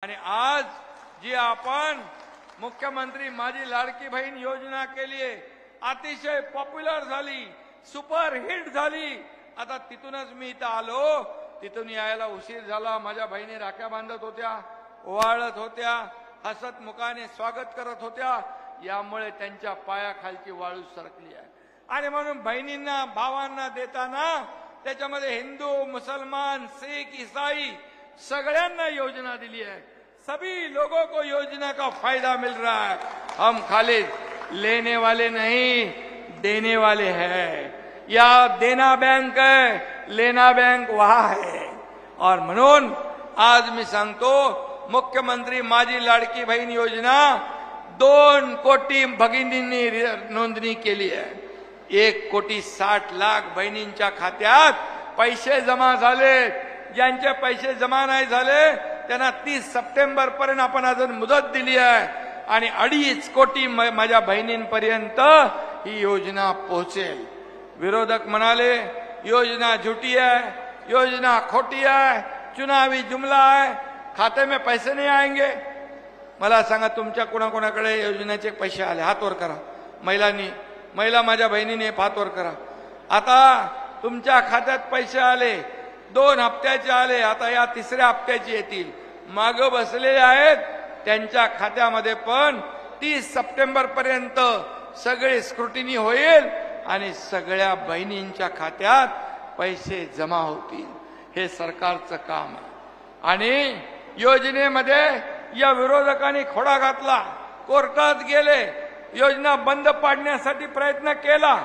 आणि आज जी आपण मुख्यमंत्री माझी लाडकी बहीण योजना केली आहे, अतिशय पॉप्युलर झाली, सुपर हिट झाली. आता तिथूनच मी इथं आलो, तिथून यायला उशीर झाला. माझ्या बहिणी राख्या बांधत होत्या, ओवाळत होत्या, हसत मुखाने स्वागत करत होत्या. यामुळे त्यांच्या पायाखालची वाळू सरकली आहे. आणि म्हणून बहिणींना भावांना देताना त्याच्यामध्ये हिंदू, मुसलमान, सिख, ईसाई सगळ्यांना योजना दिली है. सभी लोगों को योजना का फायदा मिल रहा है. हम खाली लेने वाले नहीं, देने वाले हैं. या देना बैंक है, लेना बैंक वहां है. और म्हणून आज मी सांगतो, मुख्यमंत्री माझी लाडकी बहीण योजना 2 कोटी भगिनींनी नोंदणी केली आहे. 1,60,00,000 बहिणींच्या खात्यात पैसे जमा झाले. ज्यांचे पैसे जमा नाही झाले त्यांना 30 सप्टेंबर पर्यंत आपण अजून मुदत दिली आहे. आणि 2.5 कोटी माझ्या बहिणींपर्यंत ही योजना पोहोचेल. विरोधक म्हणाले योजना झूठी है, योजना खोटी है, चुनावी जुमला है, खाते में पैसे नहीं आएंगे. मला सांगा, तुमच्या कोणाकोणाकडे योजनेचे पैसे आले? हात वर करा. महिला माझ्या बहिणीने हात वर करा. आता तुमच्या खात्यात पैसे आले, 2 हप्त्याचे आले, आता या 3ऱ्या हप्त्याचे येतील. माग बसलेले आहेत त्यांच्या खात्यामध्ये पण 30 सप्टेंबर पर्यंत सगळे स्क्रुटिनी होईल आणि सगळ्या बहिणींच्या खात्यात पैसे जमा होतील. हे सरकारचं काम आहे. आणि योजनेमध्ये या विरोधकांनी खोडा घातला, कोर्टात गेले, योजना बंद पाडण्यासाठी प्रयत्न केला,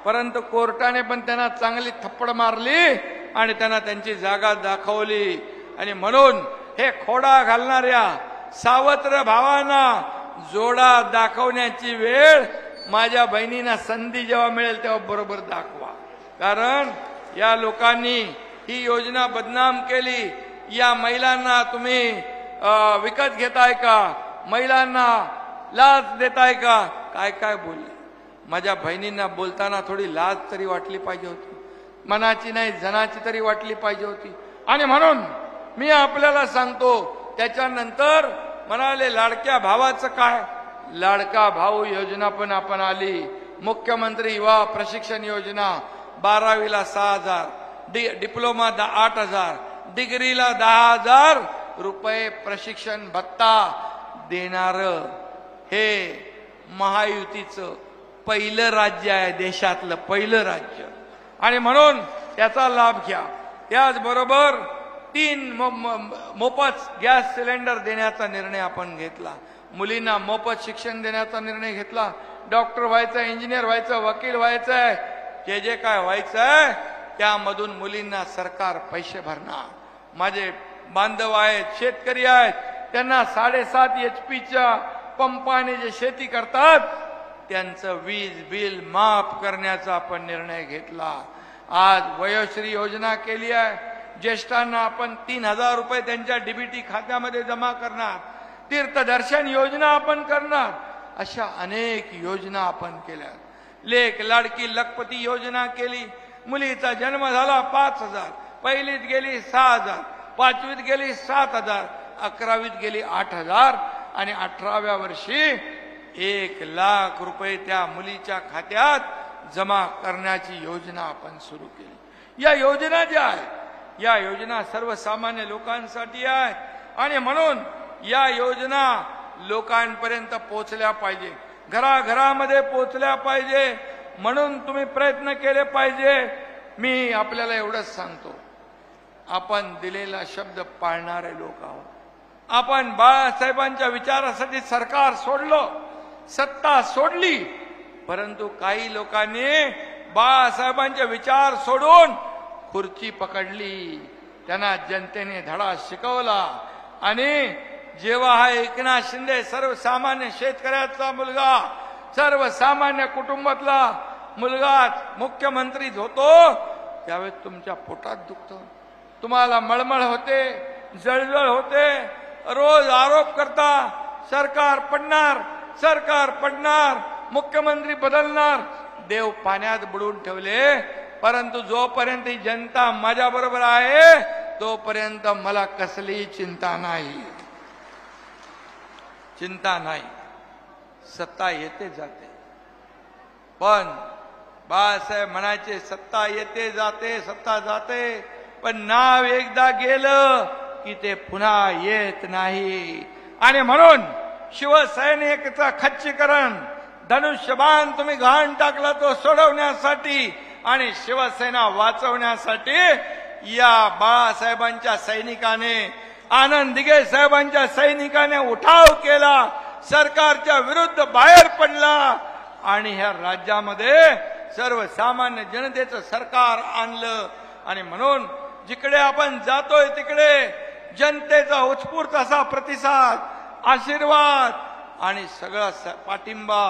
परंतु कोर्टाने पण त्यांना चांगली थप्पड मारली आणि त्यांना त्यांची जागा दाखवली. आणि म्हणून हे खोडा घालणाऱ्या सावत्र भावांना जोडा दाखवण्याची वेळ माझ्या बहिणींना संधी जेव्हा मिळेल तेव्हा बरोबर दाखवा. कारण या लोकांनी ही योजना बदनाम केली. या महिलांना तुम्ही विकत घेताय का? महिलांना लाच देताय का? काय काय बोलले. माझ्या बहिणींना बोलताना थोडी लाज तरी वाटली पाहिजे होती, मनाची नाही जनाची तरी वाटली पाहिजे होती. आणि म्हणून मी आपल्याला सांगतो, त्याच्यानंतर म्हणाले लाडक्या भावाचं काय? लाडका भाऊ योजना पण आपण आली. मुख्यमंत्री युवा प्रशिक्षण योजना 12वीला 6,000, डिप्लोमा 8,000, डिग्रीला 10,000 रुपये प्रशिक्षण भत्ता देणार. हे महायुतीचं पहिलं राज्य आहे, देशातलं पहिलं राज्य. आणि म्हणून त्याचा लाभ घ्या. त्याचबरोबर 3 मोफत गॅस सिलेंडर देण्याचा निर्णय आपण घेतला. मुलींना मोफत शिक्षण देण्याचा निर्णय घेतला. डॉक्टर व्हायचं, इंजिनियर व्हायचं, वकील व्हायचंय, जे काय व्हायचंय त्यामधून मुलींना सरकार पैसे भरणार. माझे बांधव आहेत, शेतकरी आहेत, त्यांना 7.5 HP पंपाने जे शेती करतात त्यांचं वीज बिल माफ करण्याचा आपण निर्णय घेतला. आज वयोश्री योजना केली आहे. ज्येष्ठांना आपण 3,000 रुपये त्यांच्या डीबीटी खात्यामध्ये जमा करणार. तीर्थदर्शन योजना आपण करणार. अशा अनेक योजना आपण केल्या. लेक लाडकी लखपती योजना केली. मुलीचा जन्म झाला 5,000, पहिलीत गेली 6,000, 5वीत गेली 7,000, 11वीत गेली 8,000 आणि 18व्या वर्षी 1,00,000 रुपये त्या मुलीच्या खात्यात जमा करण्याची योजना आपण सुरू केली. या योजना ज्या आहेत, या योजना सर्वसामान्य लोकांसाठी आहेत. आणि म्हणून या योजना लोकांपर्यंत पोहोचल्या पाहिजे, घराघरामध्ये पोहोचल्या पाहिजे. म्हणून तुम्ही प्रयत्न केले पाहिजे. मी आपल्याला एवढंच सांगतो, आपण दिलेला शब्द पाळणारे लोक आहोत. आपण बाळासाहेबांच्या विचारासाठी सरकार सोडलं, सत्ता सोडली, परंतु काही लोकांनी बाळासाहेबांचे विचार सोडून खुर्ची पकडली. त्यांना जनतेने धडा शिकवला. आणि जेव्हा हा एकनाथ शिंदे सर्वसामान्य शेतकऱ्याचा मुलगा, सर्वसामान्य कुटुंबातला मुलगा मुख्यमंत्री होतो, त्यावेळेस तुमच्या पोटात दुखतं, तुम्हाला मळमळ होते, जळजळ होते. रोज आरोप करता सरकार पडणार, सरकार पडणार, मुख्यमंत्री बदलणार. देव पाण्यात बुडवून ठेवले, परंतु जोपर्यंत ही जनता माझ्या बरोबर आहे तोपर्यंत मला कसलीही चिंता नाही. चिंता नाही, सत्ता येते जाते. पण बाळासाहेब म्हणायचे सत्ता येते जाते, सत्ता जाते, पण नाव एकदा गेलं की ते पुन्हा येत नाही. आणि म्हणून शिवसैनिकाचं खच्चीकरण, धनुष्यबाण तुम्ही घाण टाकला तो सोडवण्यासाठी आणि शिवसेना वाचवण्यासाठी या बाळासाहेबांच्या सैनिकाने, आनंद दिघे साहेबांच्या सैनिकाने उठाव केला, सरकारच्या विरुद्ध बाहेर पडला आणि ह्या राज्यामध्ये सर्वसामान्य जनतेचं सरकार आणलं. आणि म्हणून जिकडे आपण जातोय तिकडे जनतेचा उत्स्फूर्त असा प्रतिसाद, आशीर्वाद आणि सगळा पाठिंबा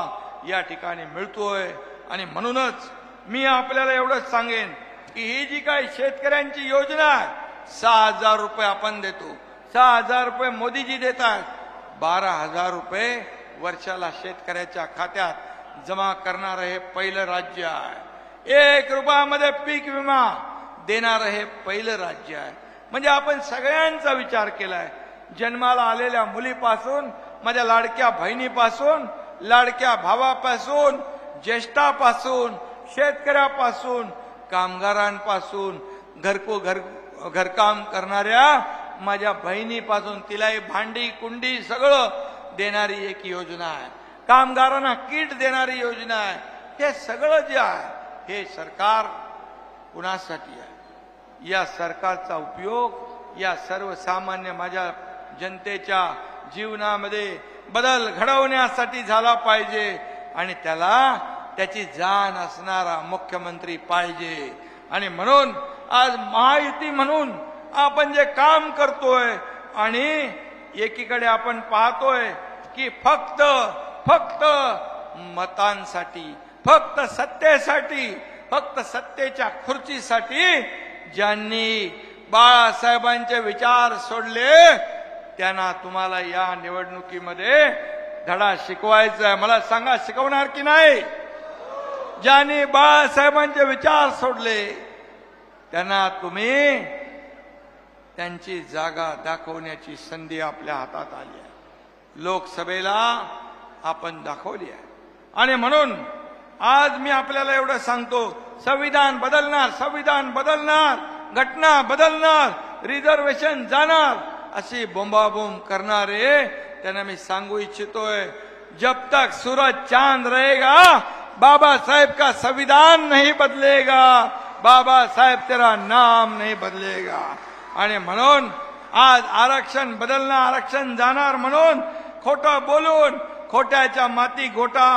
या ठिकाणी मिळतोय. आणि म्हणूनच मी आपल्याला एवढंच सांगेन की ही जी काही शेतकऱ्यांची योजना आहे, 6,000 रुपये आपण देतो, 6,000 रुपये मोदीजी देतात, 12,000 रुपये वर्षाला शेतकऱ्याच्या खात्यात जमा करणारं हे पहिलं राज्य आहे. 1 रुपयामध्ये पीक विमा देणारं हे पहिलं राज्य आहे. म्हणजे आपण सगळ्यांचा विचार केलाय. जन्माला आलेल्या मुलीपासून, माझ्या लाडक्या बहिणीपासून, लाडक्या भावापासून, ज्येष्ठापासून, शेतकऱ्यापासून, कामगारांपासून, घरकाम करणाऱ्या माझ्या बहिणीपासून, तिलाही भांडी कुंडी सगळं देणारी एक योजना आहे. कामगारांना किट देणारी योजना आहे. हे सगळं जे आहे हे सरकार कुणासाठी आहे? या सरकारचा उपयोग या सर्वसामान्य माझ्या जनतेच्या जीवनामध्ये बदल घडवण्यासाठी झाला पाहिजे आणि त्याची जाण असणारा मुख्यमंत्री पाहिजे. आणि म्हणून आज महायुती म्हणून आपण जे काम करतोय आणि एकीकडे आपण पाहतोय की फक्त मतांसाठी, फक्त सत्तेसाठी, फक्त सत्तेच्या खुर्चीसाठी ज्यांनी बाळासाहेबांचे विचार सोडले त्यांना तुम्हाला या निवडणुकीमध्ये धडा शिकवायचा आहे. मला सांगा, शिकवणार की नाही? ज्यांनी बाळासाहेबांचे विचार सोडले त्यांना तुम्ही त्यांची जागा दाखवण्याची संधी आपल्या हातात आली आहे. लोकसभेला आपण दाखवली आहे. आणि म्हणून आज मी आपल्याला एवढं सांगतो, संविधान बदलणार, संविधान बदलणार, घटना बदलणार, रिझर्वेशन जाणार, अशी बोंबाबोंब करणारे त्यांना मी सांगू इच्छितोय, जब तक सूरज चांद रहेगा बाबा साहेब का संविधान नहीं बदलेगा, बाबा साहेब तेरा नाम नहीं बदलेगा. आणि म्हणून आज आरक्षण बदलणार, आरक्षण जाणार म्हणून खोटं बोलून खोट्याच्या माती गोटा.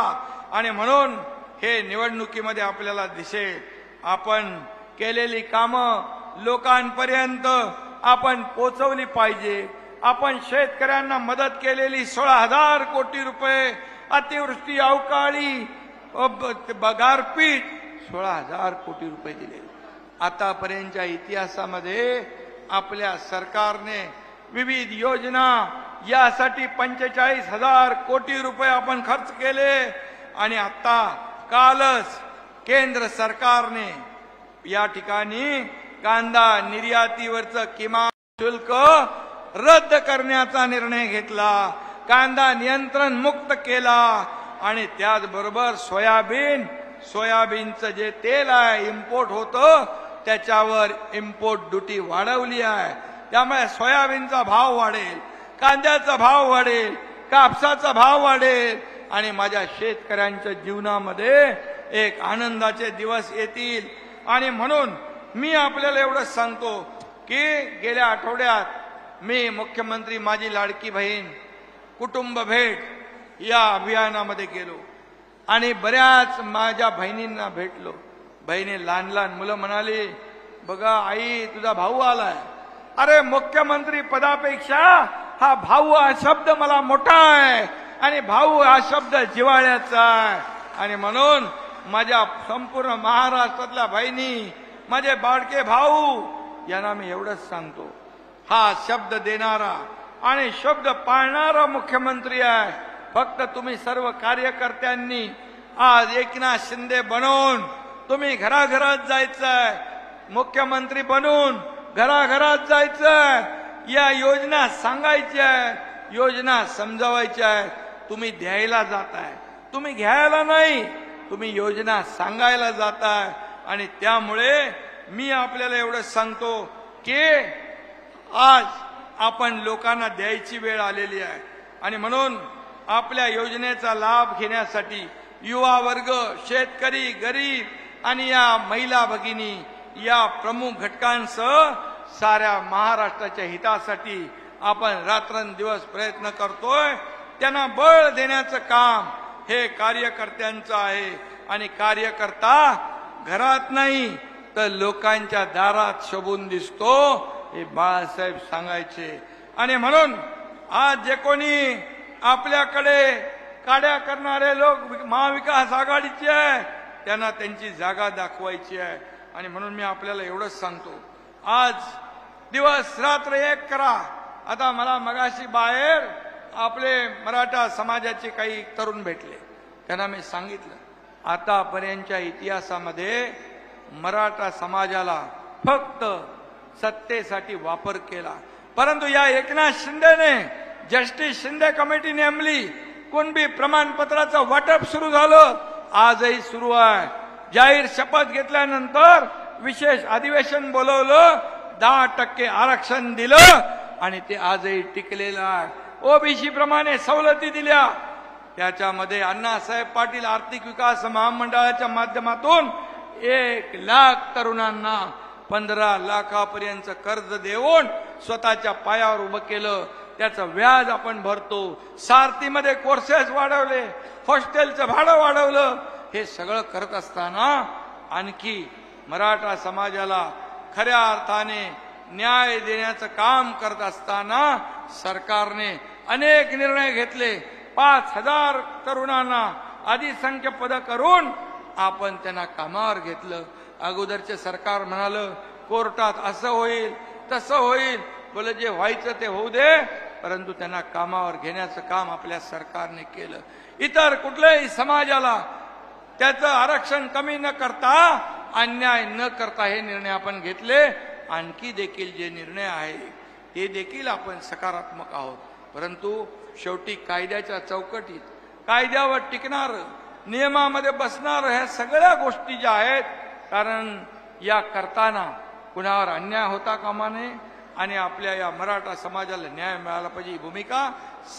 आणि म्हणून हे निवडणुकीमध्ये आपल्याला दिसेल आपण केलेली कामं लोकांपर्यंत आपण पोचवली पाहिजे. आपण शेतकऱ्यांना मदत केलेली 16,000 कोटी रुपये, अतिवृष्टी, अवकाळी, गारपीट 16,000 कोटी रुपये दिले. आतापर्यंतच्या इतिहासामध्ये आपल्या सरकारने विविध योजना यासाठी 45,000 कोटी रुपये आपण खर्च केले. आणि आता कालच केंद्र सरकारने या ठिकाणी कांदा निर्यातीवरचं किमान शुल्क रद्द करण्याचा निर्णय घेतला, कांदा नियंत्रण मुक्त केला. आणि त्याचबरोबर सोयाबीनचं जे तेल आहे इम्पोर्ट होतं त्याच्यावर इम्पोर्ट ड्युटी वाढवली आहे. त्यामुळे सोयाबीनचा भाव वाढेल, कांद्याचा भाव वाढेल, कापसाचा भाव वाढेल आणि माझ्या शेतकऱ्यांच्या जीवनामध्ये एक आनंदाचे दिवस येतील. आणि म्हणून मी आपल्याला एवढंच सांगतो की गेल्या आठवड्यात मी मुख्यमंत्री माझी लाडकी बहीण कुटुंब भेट या अभियानामध्ये गेलो आणि बऱ्याच माझ्या बहिणींना भेटलो. बहिणी लहान लहान मुलं म्हणाली, बघा आई तुझा भाऊ आलाय. अरे मुख्यमंत्री पदापेक्षा हा भाऊ हा शब्द मला मोठा आहे आणि भाऊ हा शब्द जिव्हाळ्याचा आहे. आणि म्हणून माझ्या संपूर्ण महाराष्ट्रातल्या बहिणी, माझे बाळके भाऊ यांना मी एवढंच सांगतो, हा शब्द देणारा आणि शब्द पाळणारा मुख्यमंत्री आहे. फक्त तुम्ही सर्व कार्यकर्त्यांनी आज एकनाथ शिंदे बनवून तुम्ही घराघरात जायचंय, मुख्यमंत्री बनून घराघरात जायचंय, या योजना सांगायच्या, योजना समजावायच्या आहेत, तुम्ही द्यायला जाताय, तुम्ही घ्यायला नाही, तुम्ही योजना सांगायला जाताय. आणि त्यामुळे मी आपल्याला एवढं सांगतो की आज आपण लोकांना द्यायची वेळ आलेली आहे. आणि म्हणून आपल्या योजनेचा लाभ घेण्यासाठी युवा वर्ग, शेतकरी, गरीब आणि या महिला भगिनी या प्रमुख घटकांसह साऱ्या महाराष्ट्राच्या हितासाठी आपण रात्रंदिवस प्रयत्न करतोय. त्यांना बळ देण्याचं काम हे कार्यकर्त्यांचं आहे. आणि कार्यकर्ता घरात नाही तर लोकांच्या दारात शोभून दिसतो, हे बाळासाहेब सांगायचे. आणि म्हणून आज जे कोणी आपल्याकडे काड्या करणारे लोक महाविकास आघाडीचे आहे, त्यांना त्यांची जागा दाखवायची आहे. आणि म्हणून मी आपल्याला एवढंच सांगतो, आज दिवस रात्र एक करा. आता मला मगाशी बाहेर आपले मराठा समाजाचे काही तरुण भेटले, त्यांना मी सांगितलं आतापर्यंतच्या इतिहासामध्ये मराठा समाजाला फक्त सत्तेसाठी वापर केला, परंतु या एकनाथ शिंदेने जस्टिस शिंदे कमिटी नेमली, कुणबी प्रमाणपत्राचं वाटप सुरू झालं, आजही सुरू आहे. जाहीर शपथ घेतल्यानंतर विशेष अधिवेशन बोलवलं, 10% आरक्षण दिलं आणि ते आजही टिकलेलं आहे. ओबीसी प्रमाणे सवलती दिल्या, त्याच्यामध्ये अण्णासाहेब पाटील आर्थिक विकास महामंडळाच्या माध्यमातून 1 लाख तरुणांना 15 लाखापर्यंत कर्ज देऊन स्वतःच्या पायावर उभं केलं. त्याचं व्याज आपण भरतो. सारथीमध्ये कोर्सेस वाढवले, हॉस्टेलचं भाडं वाढवलं. हे सगळं करत असताना आणखी मराठा समाजाला खऱ्या अर्थाने न्याय देण्याचं काम करत असताना सरकारने अनेक निर्णय घेतले. 5,000 तरुणांना अधिसंख्य पद करून आपण त्यांना कामावर घेतलं. अगोदरचे सरकार म्हणालं कोर्टात असं होईल तसं होईल, बोले जे व्हायचं ते होऊ दे, परंतु त्यांना कामावर घेण्याचं काम आपल्या सरकारने केलं. इतर कुठल्याही समाजाला त्याचं आरक्षण कमी न करता, अन्याय न करता हे निर्णय आपण घेतले. आणखी देखील जे निर्णय आहे ते देखील आपण सकारात्मक आहोत. परंतु शेवटी कायद्याच्या चौकटीत, कायद्यावर टिकणार, नियमामध्ये बसणार, ह्या सगळ्या गोष्टी ज्या आहेत, कारण या करताना कुणावर अन्याय होता कामा नये आणि आपल्या या मराठा समाजाला न्याय मिळाला पाहिजे, ही भूमिका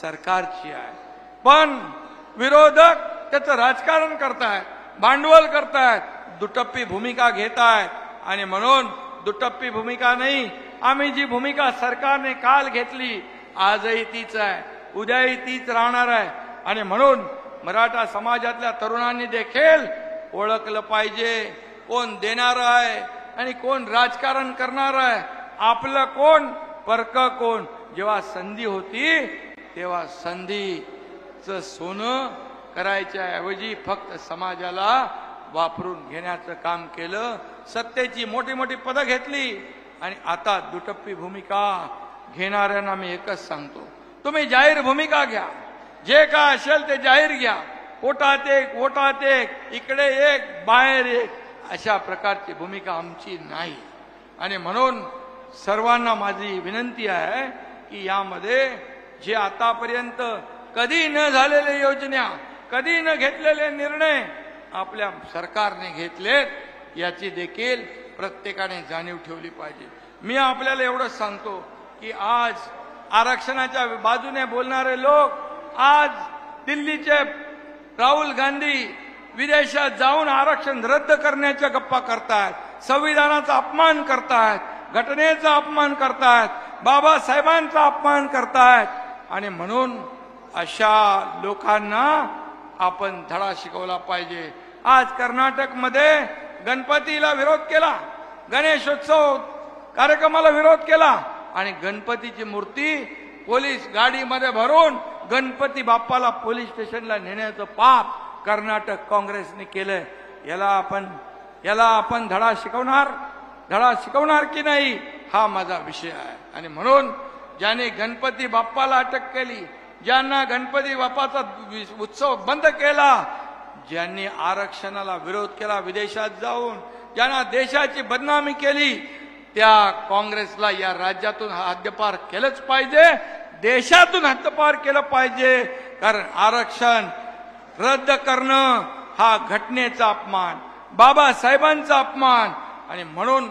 सरकारची आहे. पण विरोधक त्याचं राजकारण करतायत, भांडवल करतायत, दुटप्पी भूमिका घेतायत. आणि म्हणून दुटप्पी भूमिका नाही, आम्ही जी भूमिका सरकारने काल घेतली आजही तीच आहे, उद्याही तीच राहणार आहे. आणि म्हणून मराठा समाजातल्या तरुणांनी देखील ओळखलं पाहिजे कोण देणार आहे आणि कोण राजकारण करणार आहे, आपलं कोण परक कोण. जेव्हा संधी होती तेव्हा संधीचं सोनं करायच्या ऐवजी फक्त समाजाला वापरून घेण्याचं काम केलं. सत्तेची मोठी मोठी पदं घेतली आणि आता दुटप्पी भूमिका घेणाऱ्यांना मी एकच सांगतो, तुम्ही जाहीर भूमिका घ्या, जे काय असेल ते जाहीर घ्या. पोटात एक, वोटात एक, इकडे एक, बाहेर एक, अशा प्रकारची भूमिका आमची नाही. आणि म्हणून सर्वांना माझी विनंती आहे की यामध्ये जे आतापर्यंत कधी न झालेले योजना, कधी न घेतलेले निर्णय आपल्या सरकारने घेतलेत, याची देखील प्रत्येकाने जाणीव ठेवली पाहिजे. मी आपल्याला एवढंच सांगतो की आज आरक्षणाच्या बाजूने बोलणारे लोक आज दिल्लीचे राहुल गांधी विदेशात जाऊन आरक्षण रद्द करण्याच्या गप्पा करतायत, संविधानाचा अपमान करतायत, घटनेचा अपमान करतायत, बाबासाहेबांचा अपमान करतायत. आणि म्हणून अशा लोकांना आपण धडा शिकवला पाहिजे. आज कर्नाटकमध्ये गणपतीला विरोध केला, गणेशोत्सव कार्यक्रमाला विरोध केला आणि गणपतीची मूर्ती पोलीस गाडीमध्ये भरून गणपती बाप्पाला पोलीस स्टेशनला नेण्याचं पाप कर्नाटक काँग्रेसने केलंय. याला आपण धडा शिकवणार की नाही, हा माझा विषय आहे. आणि म्हणून ज्याने गणपती बाप्पाला अटक केली, ज्यांना गणपती बाप्पाचा उत्सव बंद केला, ज्यांनी आरक्षणाला विरोध केला विदेशात जाऊन, ज्यांना देशाची बदनामी केली, त्या काँग्रेसला या राज्यातून हद्दपार केलंच पाहिजे. देशातून हद्दपार केलं पाहिजे, कारण आरक्षण रद्द करणं हा घटनेचा अपमान, बाबासाहेबांचा अपमान. आणि म्हणून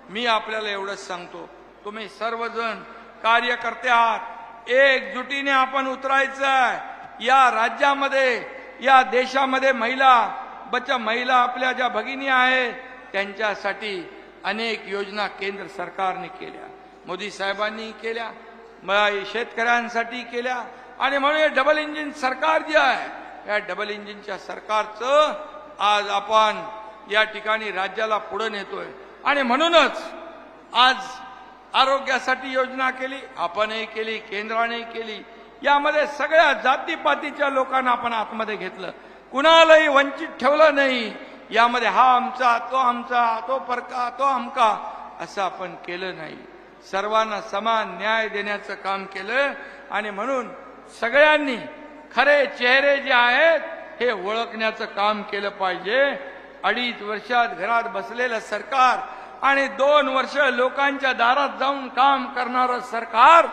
मी आपल्याला एवढंच सांगतो, तुम्ही सर्वजण कार्यकर्ते आहात, एकजुटीने आपण उतरायचं आहे. या राज्यामध्ये, या देशामध्ये महिला आपल्या ज्या भगिनी आहेत त्यांच्यासाठी अनेक योजना केंद्र सरकारने केल्या, मोदी साहेबांनी केल्या, शेतकऱ्यांसाठी केल्या. आणि म्हणून डबल इंजिन सरकार जे आहे, या डबल इंजिनच्या सरकारचं आज आपण या ठिकाणी राज्याला पुढे नेतोय. आणि म्हणूनच आज आरोग्यासाठी योजना केली, आपणही केली, केंद्राने केली. यामध्ये सगळ्या जातीपातीच्या लोकांना आपण आतमध्ये घेतलं, कुणालाही वंचित ठेवलं नाही. यामध्ये हा आमचा, तो आमचा, तो परका, तो अमका असं आपण केलं नाही. सर्वांना समान न्याय देण्याचं काम केलं. आणि म्हणून सगळ्यांनी खरे चेहरे जे आहेत हे ओळखण्याचं काम केलं पाहिजे. 2.5 वर्षात घरात बसलेलं सरकार आणि 2 वर्ष लोकांच्या दारात जाऊन काम करणारं सरकार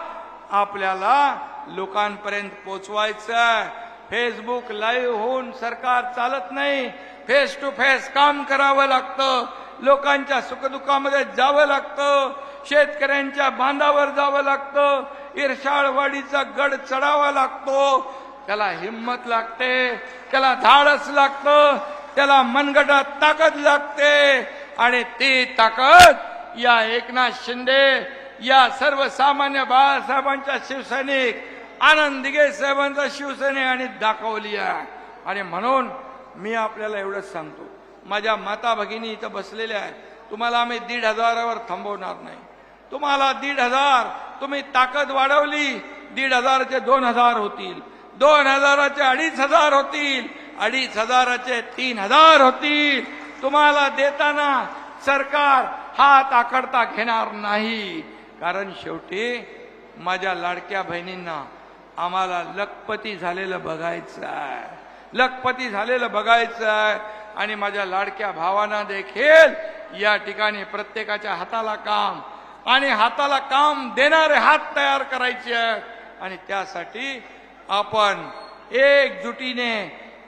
आपल्याला लोकांपर्यंत पोचवायचं. फेसबुक लाईव्ह होऊन सरकार चालत नाही, फेस टू फेस काम करावं लागतं, लोकांच्या सुखदुःखामध्ये जावं लागतं, शेतकऱ्यांच्या बांधावर जावं लागतं, इरशाळवाडीचा गड चढावा लागतो. त्याला हिम्मत लागते, त्याला धाडस लागतं, त्याला मनगटात ताकद लागते. आणि ती ताकद या एकनाथ शिंदे, या सर्वसामान्य बाळासाहेबांच्या शिवसैनिक, आनंद दिघे साहेबांचा शिवसैनिकांनी दाखवली आहे. आणि म्हणून मी आपल्याला एवढंच सांगतो, माझ्या माता भगिनी इथं बसलेल्या आहेत, तुम्हाला आम्ही 1,500वर थांबवणार नाही. तुम्हाला 1,500, तुम्ही ताकद वाढवली, 1,500चे 2,000 होतील, 2,000चे 2,500 होतील, 2,500चे 3,000 होतील. तुम्हाला देताना सरकार हात आखडता घेणार नाही, कारण शेवटी माझ्या लाडक्या बहिणींना आम्हाला लखपती झालेलं बघायचं आहे, लखपती झालेलं बघायचं आहे. आणि माझ्या लाडक्या भावांना देखील या ठिकाणी प्रत्येकाच्या हाताला काम आणि हाताला काम देणारे हात तयार करायचे आहेत. आणि त्यासाठी आपण एकजुटीने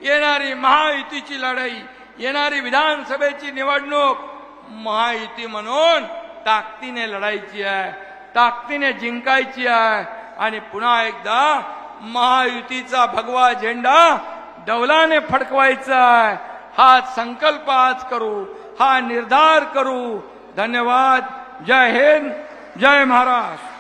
येणारी महायुतीची लढाई, येणारी विधानसभेची निवडणूक महायुती म्हणून ताकदीने लढायची आहे, ताकदीने जिंकायची आहे. आणि पुन्हा एकदा महायुतीचा भगवा झेंडा डौलाने फडकवायचा आहे. हा संकल्प आज करू, हा निर्धार करू. धन्यवाद. जय हिंद, जय महाराष्ट्र.